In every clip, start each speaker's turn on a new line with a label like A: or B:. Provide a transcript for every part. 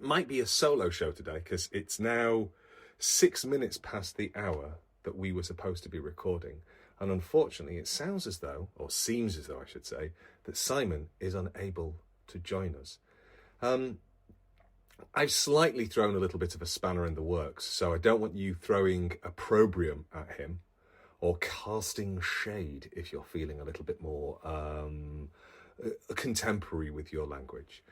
A: might be a solo show today because it's now 6 minutes past the hour that we were supposed to be recording. And unfortunately, it sounds as though, or seems as though I should say, that Simon is unable to join us. I've slightly thrown a little bit of a spanner in the works, so I don't want you throwing opprobrium at him or casting shade if you're feeling a little bit more contemporary with your language.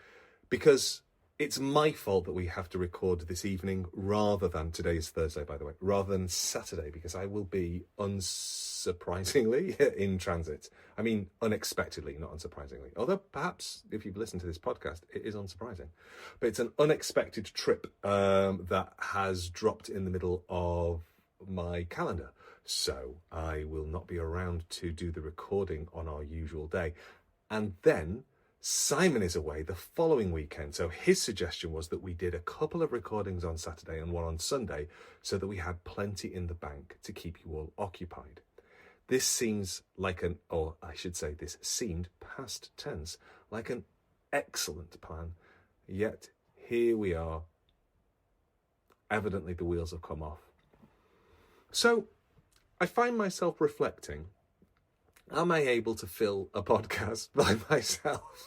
A: Because it's my fault that we have to record this evening rather than, today is Thursday by the way, rather than Saturday, because I will be unsurprisingly in transit. I mean, unexpectedly, not unsurprisingly. Although perhaps if you've listened to this podcast, it is unsurprising. But it's an unexpected trip that has dropped in the middle of my calendar. So I will not be around to do the recording on our usual day. And then Simon is away the following weekend, so his suggestion was that we did a couple of recordings on Saturday and one on Sunday so that we had plenty in the bank to keep you all occupied. This seems like this seemed past tense, like an excellent plan, yet here we are. Evidently the wheels have come off. So I find myself reflecting, am I able to fill a podcast by myself?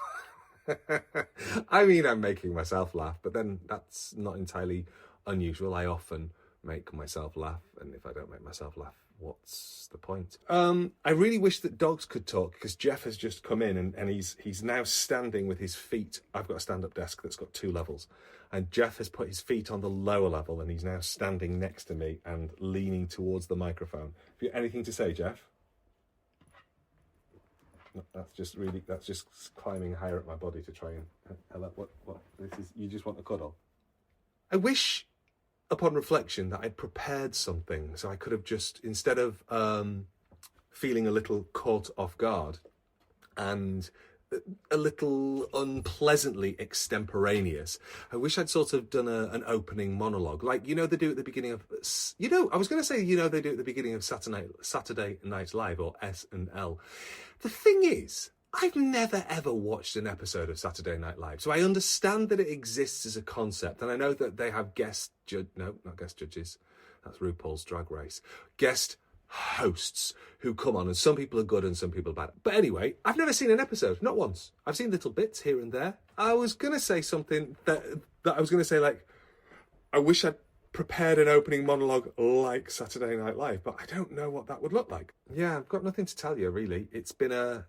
A: I mean, I'm making myself laugh, but then that's not entirely unusual. I often make myself laugh, and if I don't make myself laugh, what's the point? I really wish that dogs could talk, because Jeff has just come in and he's now standing with his feet. I've got a stand-up desk that's got 2 levels, and Jeff has put his feet on the lower level, and he's now standing next to me and leaning towards the microphone. Have you anything to say, Jeff? That's just climbing higher up my body to try and hello. What this is? You just want a cuddle? I wish, upon reflection, that I'd prepared something so I could have just, instead of feeling a little caught off guard and a little unpleasantly extemporaneous, I wish I'd sort of done an opening monologue, like they do at the beginning of they do at the beginning of Saturday Night Live, or S&L. The thing is, I've never ever watched an episode of Saturday Night Live, so I understand that it exists as a concept, and I know that they have not guest judges, that's RuPaul's Drag Race, guest hosts who come on, and some people are good and some people are bad. But anyway, I've never seen an episode, not once. I've seen little bits here and there. I was going to say something that I was going to say, like, I wish I'd prepared an opening monologue like Saturday Night Live, but I don't know what that would look like. Yeah, I've got nothing to tell you, really. It's been a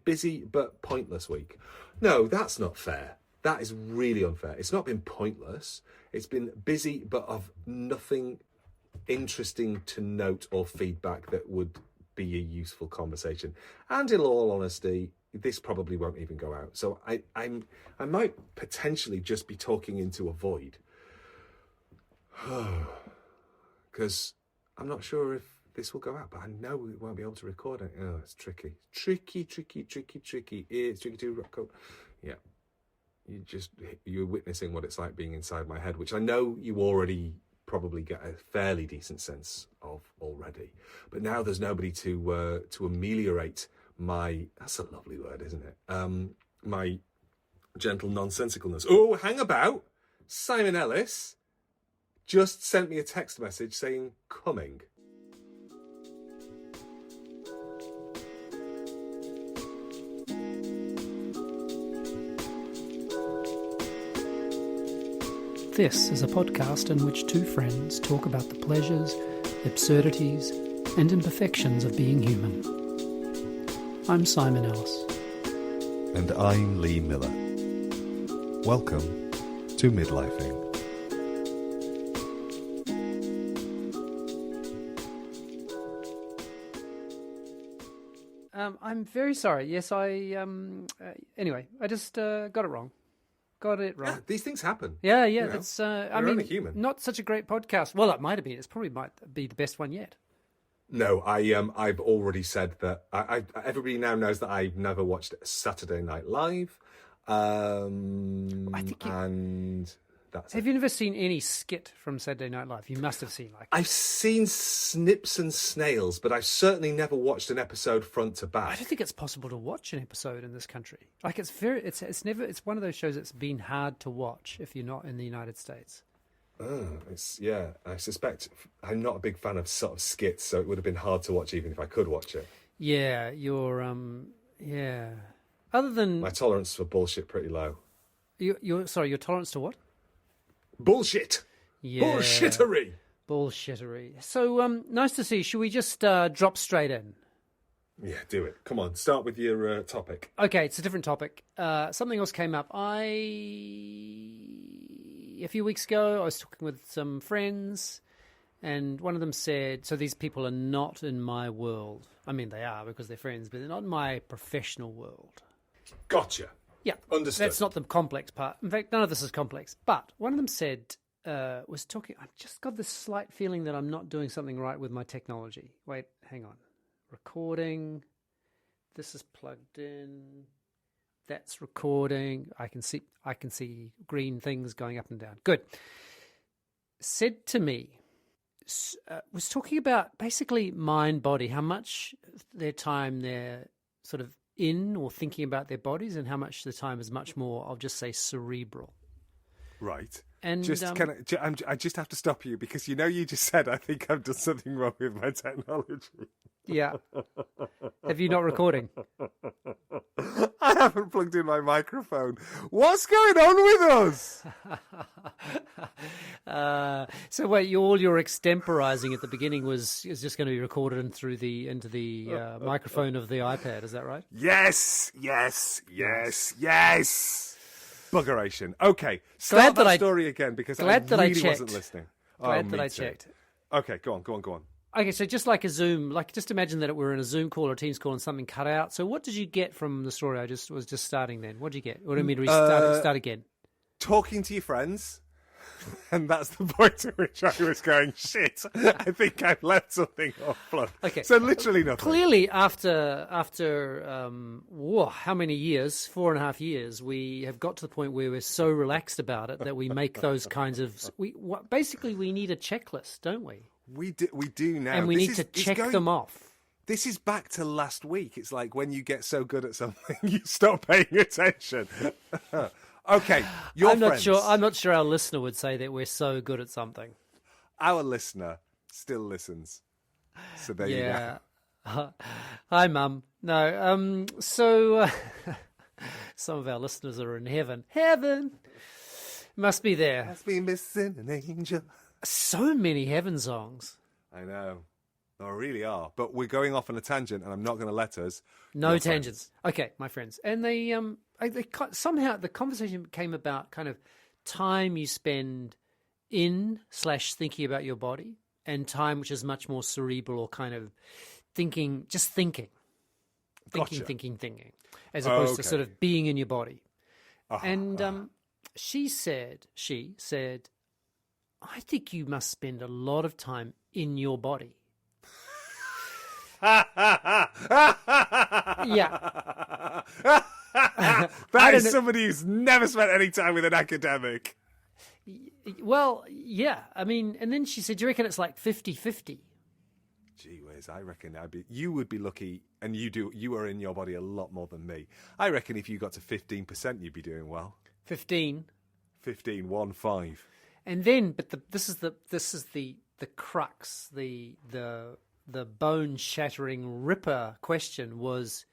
A: busy but pointless week. No, that's not fair. That is really unfair. It's not been pointless. It's been busy but of nothing interesting to note or feedback that would be a useful conversation. And in all honesty, this probably won't even go out. So I might potentially just be talking into a void. Because I'm not sure if this will go out, but I know we won't be able to record it. Oh, it's tricky. Tricky. It's tricky to record. Yeah. You're witnessing what it's like being inside my head, which I know you already probably get a fairly decent sense of already. But now there's nobody to ameliorate my, that's a lovely word, isn't it? My gentle nonsensicalness. Oh, hang about. Simon Ellis just sent me a text message saying coming.
B: This is a podcast in which 2 friends talk about the pleasures, absurdities, and imperfections of being human. I'm Simon Ellis.
A: And I'm Lee Miller. Welcome to Midlifing.
B: I'm very sorry. Yes, anyway, I just got it wrong. Got it wrong.
A: Yeah, these things happen.
B: Yeah.
A: You know,
B: That's.
A: only human.
B: Not such a great podcast. Well, it might have been. It's probably might be the best one yet.
A: No, I've already said that. Everybody now knows that I've never watched Saturday Night Live.
B: I think
A: and That's
B: Have
A: it.
B: you never seen any skit from Saturday Night Live? You must have seen
A: I've seen snips and snails, but I've certainly never watched an episode front to
B: I
A: back.
B: don't think it's possible to watch an episode in this country. Like it's one of those shows that's been hard to watch if you're not in the United States.
A: I suspect I'm not a big fan of sort of skits, so it would have been hard to watch even if I could watch it.
B: Yeah, Other than
A: My tolerance for bullshit pretty low.
B: your tolerance to what?
A: Bullshit.
B: Yeah. Bullshittery. So nice to see you. Should we just drop straight in?
A: Yeah, do it. Come on, start with your topic.
B: Okay, it's a different topic. Something else came up. A few weeks ago, I was talking with some friends, and one of them said, so these people are not in my world. I mean, they are because they're friends, but they're not in my professional world.
A: Gotcha.
B: Yeah,
A: Understood.
B: that's not the complex part. In fact, none of this is complex. But one of them said, was talking, I've just got this slight feeling that I'm not doing something right with my technology. Wait, hang on. Recording. This is plugged in. That's recording. I can see green things going up and down. Good. Said to me, was talking about basically mind body, how much their time they're sort of in or thinking about their bodies, and how much the time is much more, I'll just say, cerebral.
A: Right.
B: And
A: I just have to stop you because you just said I think I've done something wrong with my technology.
B: Yeah. Have you not recording?
A: I haven't plugged in my microphone. What's going on with us?
B: So wait, all your extemporizing at the beginning is just going to be recorded into the microphone of the iPad. Is that right?
A: Yes. Buggeration. Okay, start that story again because I really wasn't listening.
B: Glad that I checked.
A: Okay, go on.
B: Okay, so just like a Zoom, just imagine that we're in a Zoom call or Teams call and something cut out. So what did you get from the story I was just starting then? What did you get? What do you mean to start again?
A: Talking to your friends. And that's the point at which I was going, shit, I think I've left something off plug.
B: Okay.
A: So literally nothing.
B: Clearly, after how many years? 4.5 years, we have got to the point where we're so relaxed about it that we make those kinds of... Basically, we need a checklist, don't we?
A: We do now.
B: And we need to check them off.
A: This is back to last week. It's like when you get so good at something, you stop paying attention. Okay,
B: I'm not sure our listener would say that we're so good at something.
A: Our listener still listens. So there you
B: go. Hi, Mum. No, so some of our listeners are in heaven. Heaven must be there.
A: Must be missing an angel.
B: So many heaven songs.
A: I know. There really are. But we're going off on a tangent, and I'm not going to let us.
B: No tangents. Okay, my friends. And they somehow the conversation came about kind of time you spend in/thinking about your body, and time which is much more cerebral or kind of thinking,
A: Gotcha.
B: thinking, as opposed to sort of being in your body. And she said, I think you must spend a lot of time in your body. Yeah.
A: That is somebody who's never spent any time with an academic.
B: Well, yeah. I mean, and then she said, do you reckon it's like 50-50?
A: Gee whiz, I reckon you would be lucky, and you are in your body a lot more than me. I reckon if you got to 15%, you'd be doing well.
B: 15.
A: 15.
B: And then, but this is the crux, the bone-shattering ripper question was,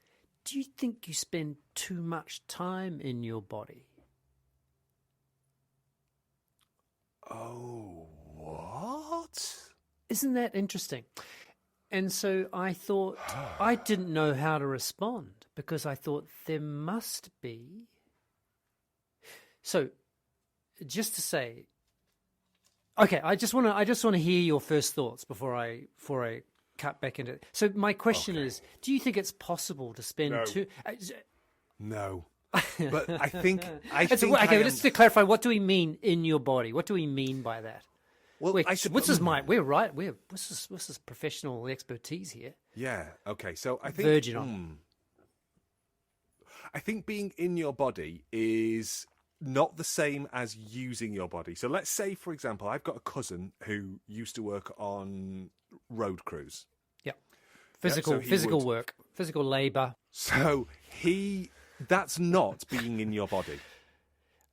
B: do you think you spend too much time in your body?
A: Oh, what?
B: Isn't that interesting? And so I thought, I didn't know how to respond because I thought there must be. So, just to say, okay, I just want to hear your first thoughts before I cut back into it. So my question is, do you think it's possible to spend
A: No. But I think
B: just to clarify, what do we mean in your body? What do we mean by that?
A: Well,
B: we're right. This is professional expertise here.
A: Yeah. Okay. So I think
B: Virgin on.
A: I think being in your body is not the same as using your body. So let's say, for example, I've got a cousin who used to work on road crews.
B: Yeah. Physical work, physical labor.
A: So that's not being in your body.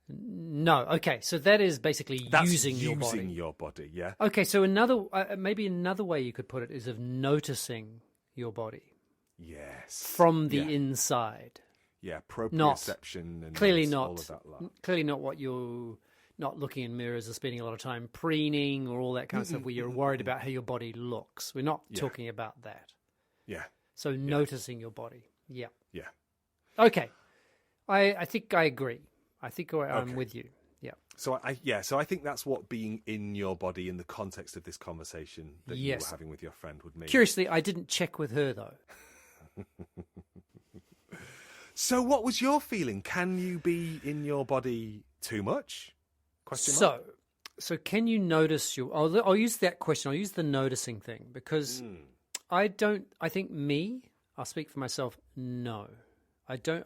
B: No. Okay. So that is basically using your body.
A: Using your body, yeah.
B: Okay. So maybe another way you could put it is of noticing your body.
A: Yes.
B: From the inside.
A: Yeah, proprioception and
B: clearly
A: all of that lot.
B: Clearly not what you're not looking in mirrors or spending a lot of time preening or all that kind of stuff where you're worried about how your body looks. We're not talking about that.
A: Yeah.
B: So noticing your body. Yeah.
A: Yeah.
B: Okay. I think I agree. I think I'm with you. Yeah.
A: So I think that's what being in your body in the context of this conversation that you were having with your friend would mean.
B: Curiously, I didn't check with her though.
A: So what was your feeling? Can you be in your body too much? Question mark?
B: So can you notice I'll use that question. I'll use the noticing thing because I'll speak for myself. No, I don't.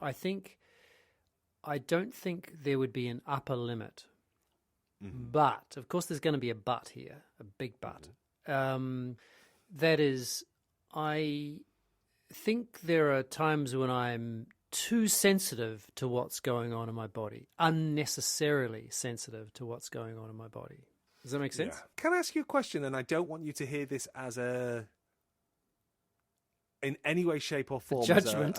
B: I don't think there would be an upper limit. But of course there's going to be a but here, a big but. That is, I think there are times when I'm too sensitive to what's going on in my body, unnecessarily sensitive to what's going on in my body. Does that make sense?
A: Yeah. Can I ask you a question? And I don't want you to hear this as in any way, shape, or form.
B: Judgment.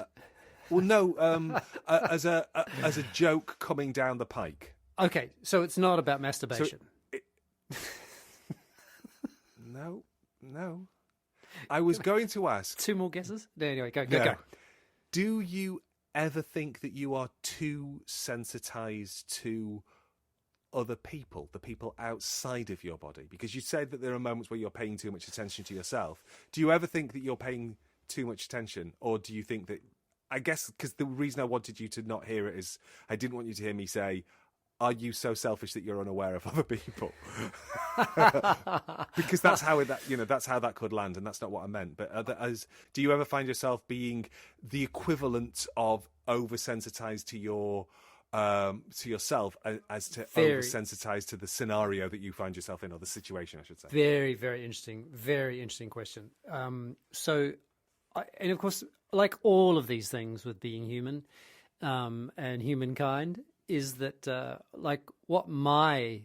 A: As a joke coming down the pike.
B: Okay, so it's not about masturbation.
A: No. I was going to ask.
B: 2 more guesses? No, anyway, go.
A: Do you ever think that you are too sensitized to other people, the people outside of your body? Because you said that there are moments where you're paying too much attention to yourself. Do you ever think that you're paying too much attention? Or do you think that, I guess, because the reason I wanted you to not hear it is I didn't want you to hear me say, are you so selfish that you're unaware of other people? Because that's how that could land, and that's not what I meant. But do you ever find yourself being the equivalent of oversensitized to yourself as to oversensitized to the scenario that you find yourself in, or the situation, I should say?
B: Very, very interesting question. And of course, like all of these things with being human and humankind, is that like what my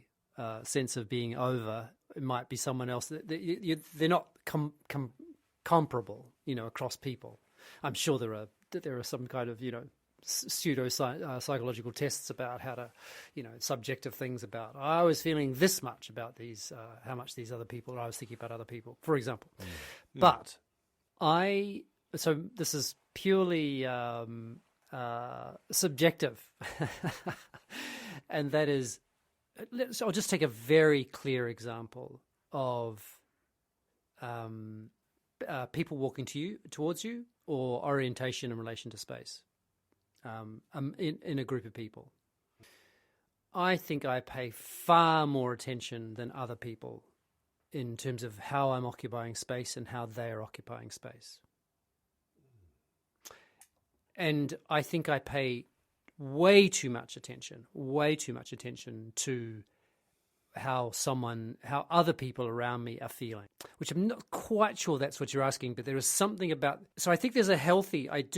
B: sense of being over, it might be someone else. They're not comparable, across people. I'm sure there are some kind of pseudo psychological tests about how to, subjective things about. I was feeling this much about these, how much these other people, or I was thinking about other people, for example. But so this is purely subjective, and that is, I'll just take a very clear example of people walking towards you, or orientation in relation to space in a group of people. I think I pay far more attention than other people in terms of how I'm occupying space and how they are occupying space. And I think I pay way too much attention to how other people around me are feeling, which I'm not quite sure that's what you're asking, but there is something about, so I do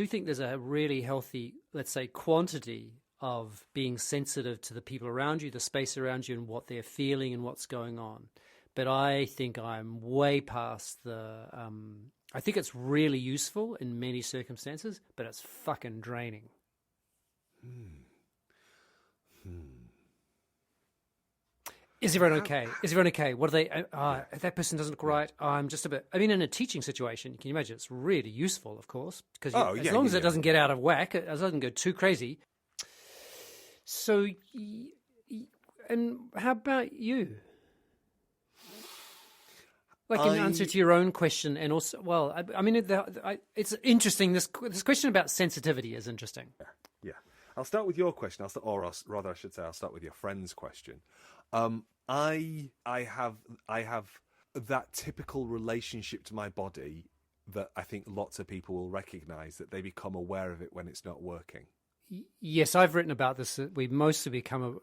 B: think there's a really healthy, let's say, quantity of being sensitive to the people around you, the space around you, and what they're feeling and what's going on. But I think I'm way past I think it's really useful in many circumstances, but it's fucking draining. Is everyone okay? What are they? That person doesn't look right. I'm just a bit. I mean, in a teaching situation, can you imagine? It's really useful, of course, because as long as it doesn't get out of whack, it doesn't go too crazy. So, and how about you? Like in answer to your own question, and also, well, I mean, it's interesting. This question about sensitivity is interesting.
A: Yeah. I'll start with your question. I'll start with your friend's question. I have that typical relationship to my body that I think lots of people will recognise, that they become aware of it when it's not working.
B: Yes, I've written about this. We mostly become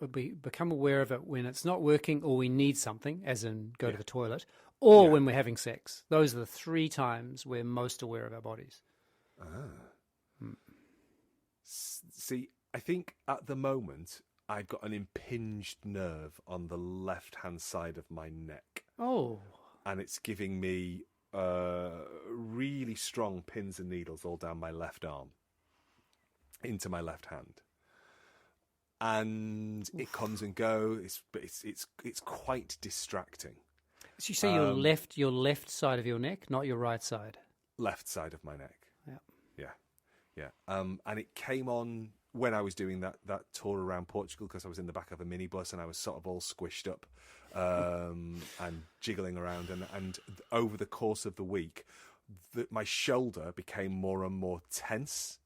B: aware of it when it's not working or we need something, as in go to the toilet, or when we're having sex. Those are the 3 times we're most aware of our bodies.
A: See, I think at the moment I've got an impinged nerve on the left-hand side of my neck.
B: Oh.
A: And it's giving me really strong pins and needles all down my left arm into my left hand, and it comes and goes. It's quite distracting.
B: So you say your left side of your neck, not your right side.
A: Left side of my neck.
B: Yeah.
A: And it came on when I was doing that tour around Portugal, because I was in the back of a minibus and I was sort of all squished up and jiggling around. And over the course of the week, my shoulder became more and more tense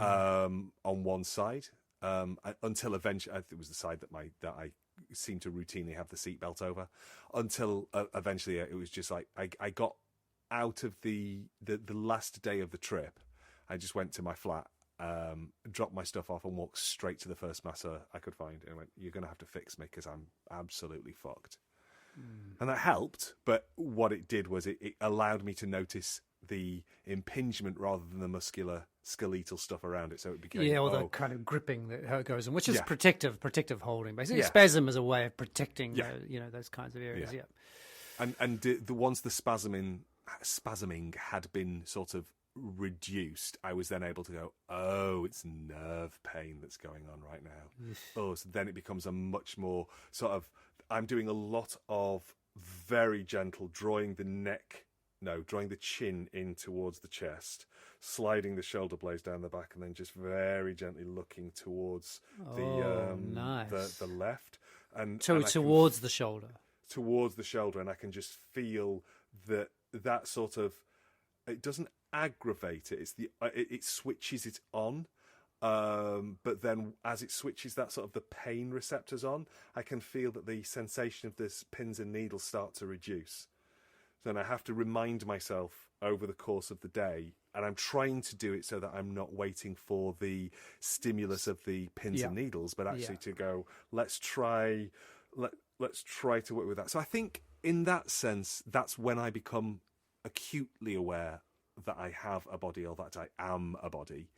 A: on one side until eventually it was the side that I seemed to routinely have the seatbelt over, until eventually it was just like I got out of the last day of the trip. I just went to my flat, dropped my stuff off and walked straight to the first masseur I could find, and went, "You're going to have to fix me because I'm absolutely fucked." And that helped, but what it did was it allowed me to notice the impingement rather than the muscular skeletal stuff around it. So it became
B: the kind of gripping that goes on, which is protective holding. Basically, spasm is a way of protecting those kinds of areas.
A: And once the spasming had been sort of reduced, I was then able to go, oh, it's nerve pain that's going on right now. So then it becomes a much more sort of, I'm doing a lot of very gentle drawing the chin in towards the chest, sliding the shoulder blades down the back, and then just very gently looking towards the left and
B: towards the shoulder.
A: Towards the shoulder, and I can just feel that sort of, it doesn't aggravate it. It's it switches it on, but then as it switches that sort of the pain receptors on, I can feel that the sensation of this pins and needles start to reduce. Then I have to remind myself over the course of the day, and I'm trying to do it so that I'm not waiting for the stimulus of the pins and needles, but actually to go, let's try to work with that. So I think in that sense, that's when I become acutely aware that I have a body, or that I am a body.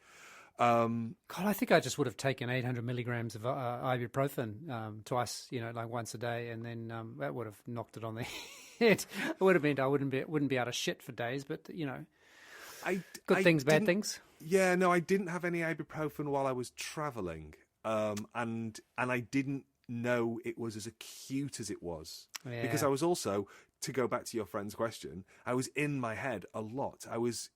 B: God, I think I just would have taken 800 milligrams of ibuprofen twice, like once a day, and then that would have knocked it on the head. It would have meant I wouldn't be out of shit for days, but good things, bad things.
A: Yeah, no, I didn't have any ibuprofen while I was travelling, and I didn't know it was as acute as it was, because I was also, to go back to your friend's question, I was in my head a lot. I was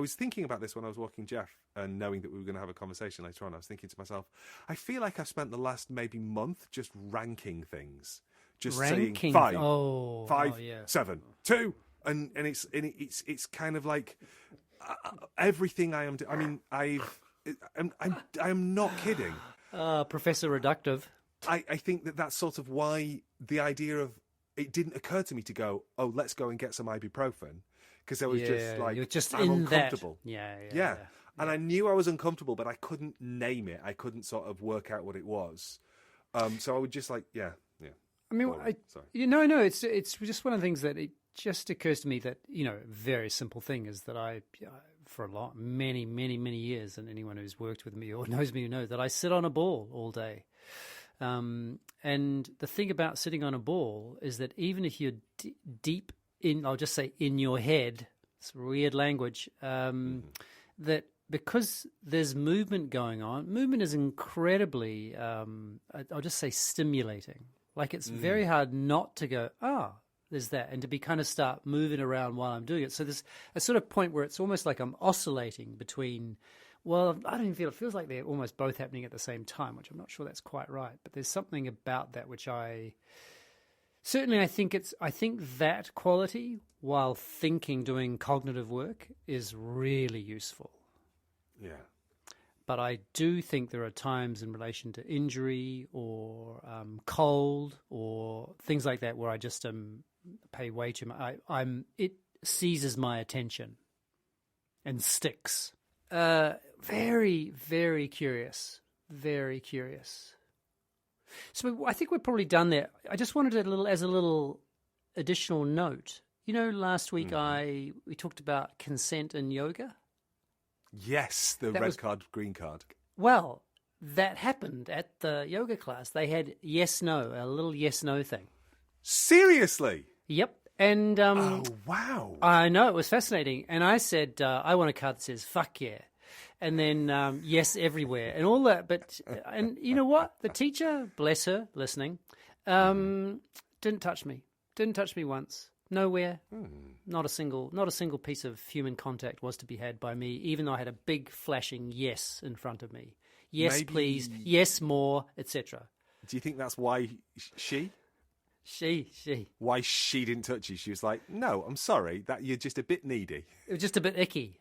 A: thinking about this when I was walking Jeff, and knowing that we were going to have a conversation later on, I was thinking to myself, I feel like I've spent the last maybe month just ranking things, just saying 5, 7, 2, and it's kind of like everything I am. I mean, I'm not kidding.
B: Professor Reductive.
A: I think that's sort of why the idea of it didn't occur to me to go, oh, let's go and get some ibuprofen, because I was just like,
B: you're just
A: I'm uncomfortable.
B: Yeah.
A: And I knew I was uncomfortable, but I couldn't name it. I couldn't sort of work out what it was. So I would just like,
B: I mean, it's just one of the things that it just occurs to me that, very simple thing is that I, for many years, and anyone who's worked with me or knows me knows that I sit on a ball all day. And the thing about sitting on a ball is that even if you're deep in, I'll just say in your head, it's weird language, that because there's movement going on, movement is incredibly, I'll just say stimulating. Like it's very hard not to go, there's that, and to be kind of start moving around while I'm doing it. So there's a sort of point where it's almost like I'm oscillating between, well, I don't even feel, it feels like they're almost both happening at the same time, which I'm not sure that's quite right. But there's something about that which I think that quality, while doing cognitive work, is really useful.
A: Yeah.
B: But I do think there are times in relation to injury or cold or things like that where I just pay way too much. It seizes my attention and sticks. Very, very curious. Very curious. So I think we're probably done there. I just wanted as a little additional note. You know, last week we talked about consent in yoga.
A: Yes, the red card, green card.
B: Well, that happened at the yoga class. They had yes/no, a little yes/no thing.
A: Seriously?
B: Yep. And
A: oh, wow.
B: I know, it was fascinating. And I said, I want a card that says fuck yeah. And then yes everywhere and all that. But and you know what? The teacher, bless her, listening, didn't touch me. Didn't touch me once. Nowhere. Not a single piece of human contact was to be had by me, even though I had a big flashing yes in front of me. Yes,
A: Maybe...
B: please. Yes, more, etc.
A: Do you think that's why she?
B: Why
A: she didn't touch you? She was like, no, I'm sorry, that you're just a bit needy.
B: It was just a bit icky.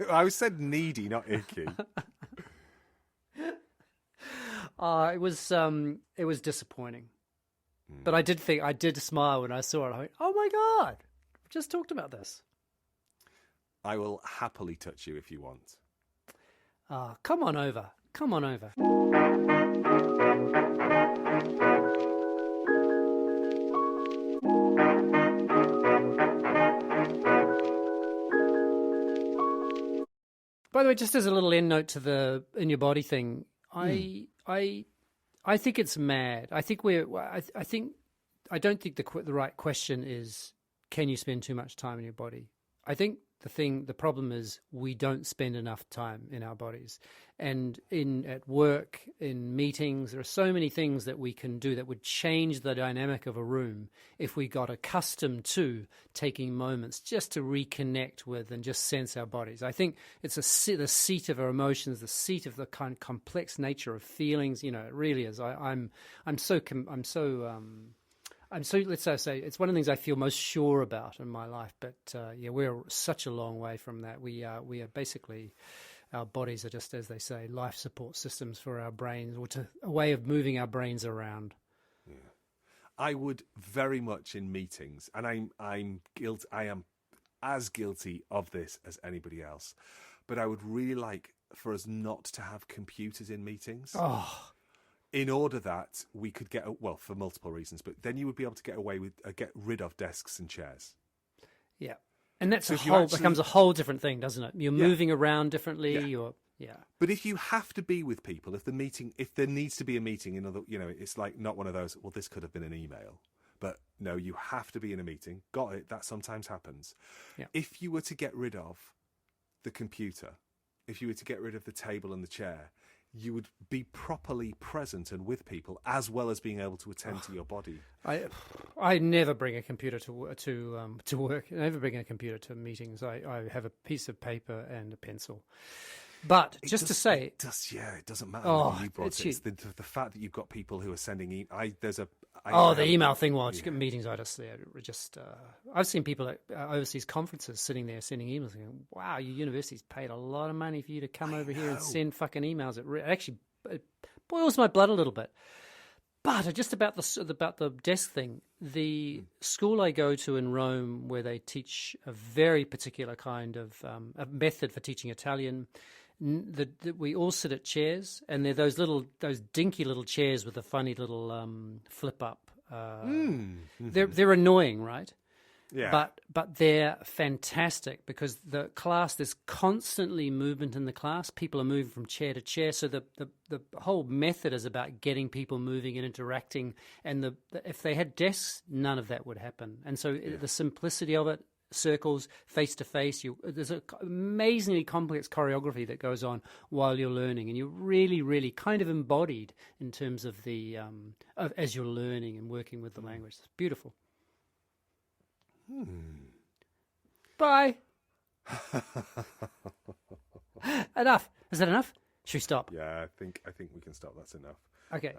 A: I said needy, not icky.
B: It was disappointing. But I did smile when I saw it. I went, oh my God, we just talked about this.
A: I will happily touch you if you want.
B: Come on over. Come on over. By the way, just as a little end note to the in your body thing, I think it's mad. I don't think the right question is, can you spend too much time in your body? I think the problem is we don't spend enough time in our bodies. And at work, in meetings, there are so many things that we can do that would change the dynamic of a room if we got accustomed to taking moments just to reconnect with and just sense our bodies. I think it's the seat of our emotions, the seat of the kind of complex nature of feelings. You know, it really is. Let's say it's one of the things I feel most sure about in my life. But we're such a long way from that. We are basically, our bodies are just, as they say, life support systems for our brains, or a way of moving our brains around.
A: Yeah, I would very much in meetings, and I'm guilty. I am as guilty of this as anybody else. But I would really like for us not to have computers in meetings.
B: Oh.
A: In order that we could for multiple reasons, but then you would be able to get rid of desks and chairs. Yeah.
B: And that's becomes a whole different thing, doesn't it? You're moving around differently.
A: Yeah. But if you have to be with people, if there needs to be a meeting, it's like not one of those, well, this could have been an email. But no, you have to be in a meeting. Got it. That sometimes happens. Yeah. If you were to get rid of the computer, if you were to get rid of the table and the chair, you would be properly present and with people, as well as being able to attend to your body.
B: I never bring a computer to work. I never bring a computer to meetings. I have a piece of paper and a pencil. But it doesn't matter. You brought it. It's the fact that you've got people who are sending the email thing while meetings. I've seen people at overseas conferences sitting there sending emails going, wow, your university's paid a lot of money for you to come over here and send fucking emails. It boils my blood a little bit. But just about the desk thing, the school I go to in Rome, where they teach a very particular kind of a method for teaching Italian, we all sit at chairs, and they're those dinky little chairs with a funny little flip up. They're annoying, right? Yeah. But they're fantastic because there's constantly movement in the class. People are moving from chair to chair. So the whole method is about getting people moving and interacting. And if they had desks, none of that would happen. And so the simplicity of it, circles, face to face, there's an amazingly complex choreography that goes on while you're learning, and you're really, really kind of embodied in terms of as you're learning and working with the language. It's beautiful. Bye. Enough. Is that enough? Should we stop?
A: Yeah, I think we can stop. That's enough.
B: Okay.